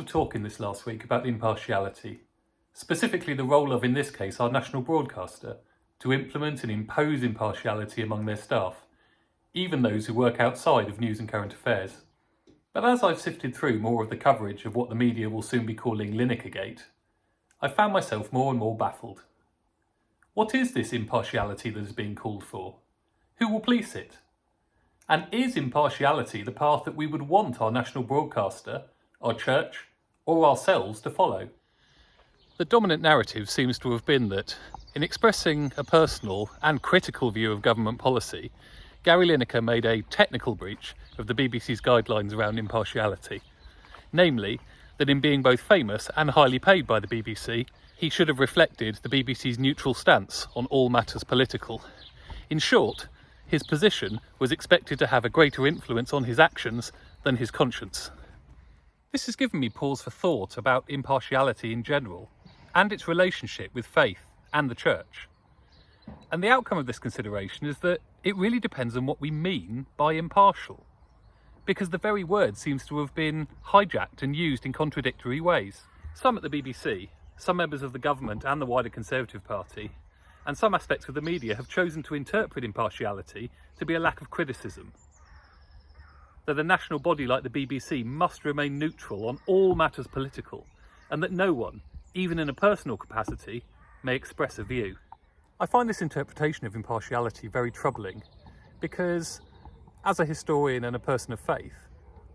of talk in this last week about impartiality, specifically the role of, in this case, our national broadcaster, to implement and impose impartiality among their staff, even those who work outside of news and current affairs. But as I've sifted through more of the coverage of what the media will soon be calling Linekergate, I've found myself more and more baffled. What is this impartiality that is being called for? Who will police it? And is impartiality the path that we would want our national broadcaster, our church, or ourselves to follow? The dominant narrative seems to have been that, in expressing a personal and critical view of government policy, Gary Lineker made a technical breach of the BBC's guidelines around impartiality. Namely, that in being both famous and highly paid by the BBC, he should have reflected the BBC's neutral stance on all matters political. In short, his position was expected to have a greater influence on his actions than his conscience. This has given me pause for thought about impartiality in general, and its relationship with faith and the church. And the outcome of this consideration is that it really depends on what we mean by impartial, because the very word seems to have been hijacked and used in contradictory ways. Some at the BBC, some members of the government and the wider Conservative Party, and some aspects of the media have chosen to interpret impartiality to be a lack of criticism. That a national body like the BBC must remain neutral on all matters political, and that no one, even in a personal capacity, may express a view. I find this interpretation of impartiality very troubling because, as a historian and a person of faith,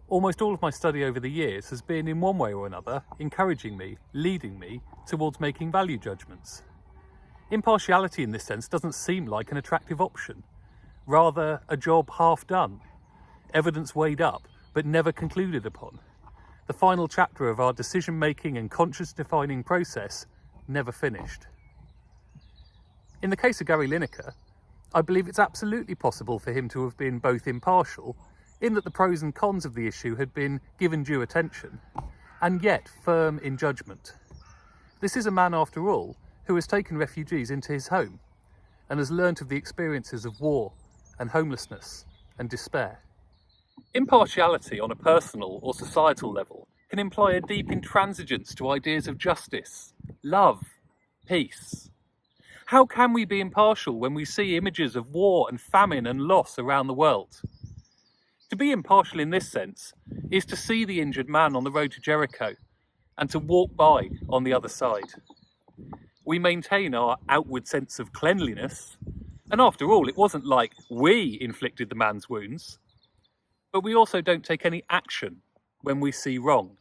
almost all of my study over the years has been, in one way or another, encouraging me, leading me towards making value judgments. Impartiality in this sense doesn't seem like an attractive option, rather a job half done, evidence weighed up but never concluded upon, the final chapter of our decision-making and conscience-defining process never finished. In the case of Gary Lineker, I believe it's absolutely possible for him to have been both impartial, in that the pros and cons of the issue had been given due attention, and yet firm in judgment. This is a man, after all, who has taken refugees into his home and has learnt of the experiences of war and homelessness and despair. Impartiality on a personal or societal level can imply a deep intransigence to ideas of justice, love, peace. How can we be impartial when we see images of war and famine and loss around the world? To be impartial in this sense is to see the injured man on the road to Jericho and to walk by on the other side. We maintain our outward sense of cleanliness, and after all, it wasn't like we inflicted the man's wounds, but we also don't take any action when we see wrong.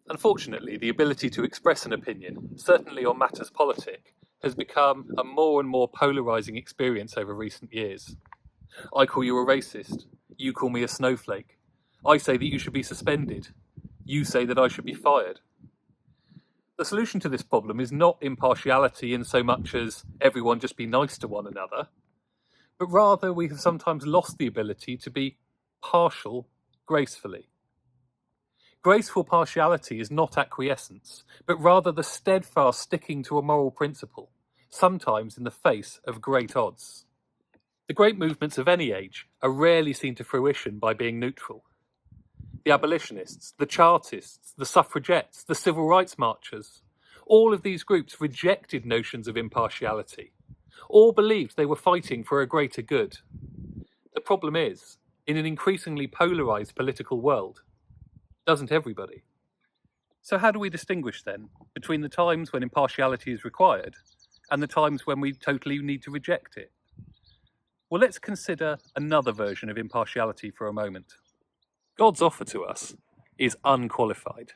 Unfortunately, the ability to express an opinion, certainly on matters politic, has become a more and more polarising experience over recent years. I call you a racist, you call me a snowflake. I say that you should be suspended, you say that I should be fired. The solution to this problem is not impartiality in so much as everyone just be nice to one another, but rather we have sometimes lost the ability to be partial gracefully. Graceful partiality is not acquiescence, but rather the steadfast sticking to a moral principle, sometimes in the face of great odds. The great movements of any age are rarely seen to fruition by being neutral. The abolitionists, the Chartists, the suffragettes, the civil rights marchers, all of these groups rejected notions of impartiality. All believed they were fighting for a greater good. The problem is, in an increasingly polarised political world, doesn't everybody? So how do we distinguish then between the times when impartiality is required and the times when we totally need to reject it? Well, let's consider another version of impartiality for a moment. God's offer to us is unqualified.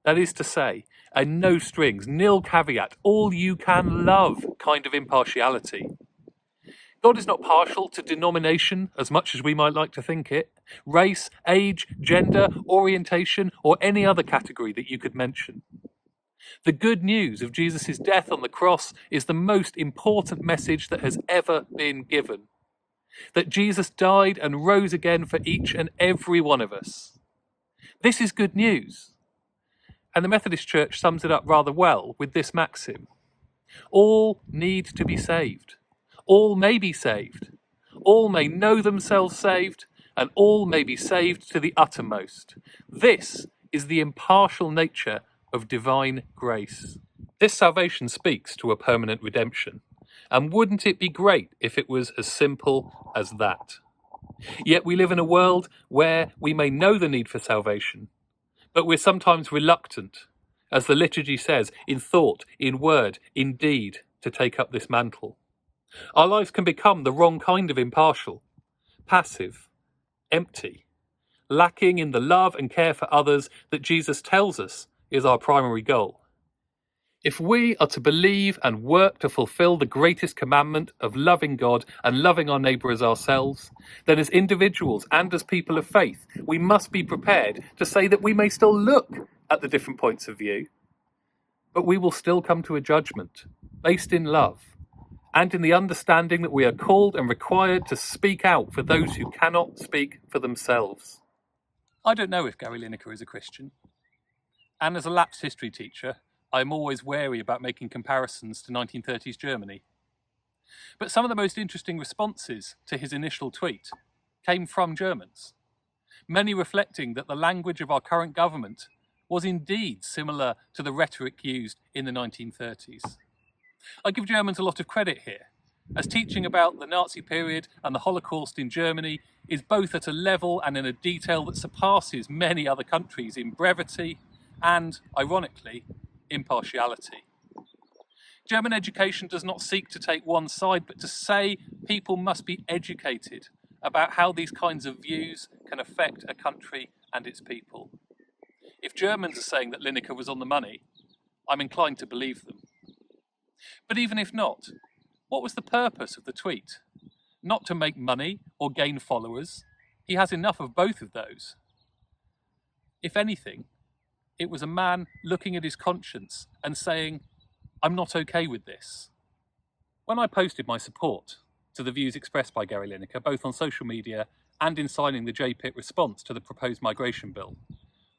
That is to say, a no strings, nil caveat, all you can love kind of impartiality. God is not partial to denomination as much as we might like to think it, race, age, gender, orientation, or any other category that you could mention. The good news of Jesus' death on the cross is the most important message that has ever been given. That Jesus died and rose again for each and every one of us. This is good news. And the Methodist Church sums it up rather well with this maxim. All need to be saved. All may be saved. All may know themselves saved, and all may be saved to the uttermost. This is the impartial nature of divine grace. This salvation speaks to a permanent redemption, and wouldn't it be great if it was as simple as that? Yet we live in a world where we may know the need for salvation, but we're sometimes reluctant, as the liturgy says, in thought, in word, in deed, to take up this mantle. Our lives can become the wrong kind of impartial, passive, empty, lacking in the love and care for others that Jesus tells us is our primary goal. If we are to believe and work to fulfill the greatest commandment of loving God and loving our neighbour as ourselves, then as individuals and as people of faith, we must be prepared to say that we may still look at the different points of view, but we will still come to a judgment based in love and in the understanding that we are called and required to speak out for those who cannot speak for themselves. I don't know if Gary Lineker is a Christian, and as a lapsed history teacher, I'm always wary about making comparisons to 1930s Germany. But some of the most interesting responses to his initial tweet came from Germans, many reflecting that the language of our current government was indeed similar to the rhetoric used in the 1930s. I give Germans a lot of credit here, as teaching about the Nazi period and the Holocaust in Germany is both at a level and in a detail that surpasses many other countries in brevity and, ironically, impartiality. German education does not seek to take one side, but to say people must be educated about how these kinds of views can affect a country and its people. If Germans are saying that Lineker was on the money, I'm inclined to believe them. But even if not, what was the purpose of the tweet? Not to make money or gain followers. He has enough of both of those. If anything, it was a man looking at his conscience and saying, I'm not okay with this. When I posted my support to the views expressed by Gary Lineker, both on social media and in signing the JPIT response to the proposed migration bill,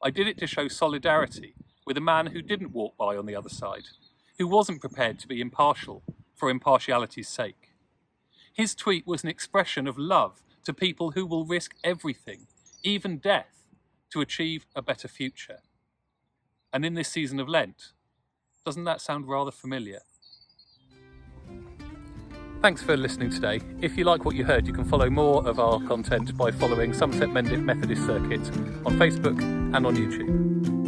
I did it to show solidarity with a man who didn't walk by on the other side, who wasn't prepared to be impartial for impartiality's sake. His tweet was an expression of love to people who will risk everything, even death, to achieve a better future. And in this season of Lent, doesn't that sound rather familiar? Thanks for listening today. If you like what you heard, you can follow more of our content by following Somerset Mendip Methodist Circuit on Facebook and on YouTube.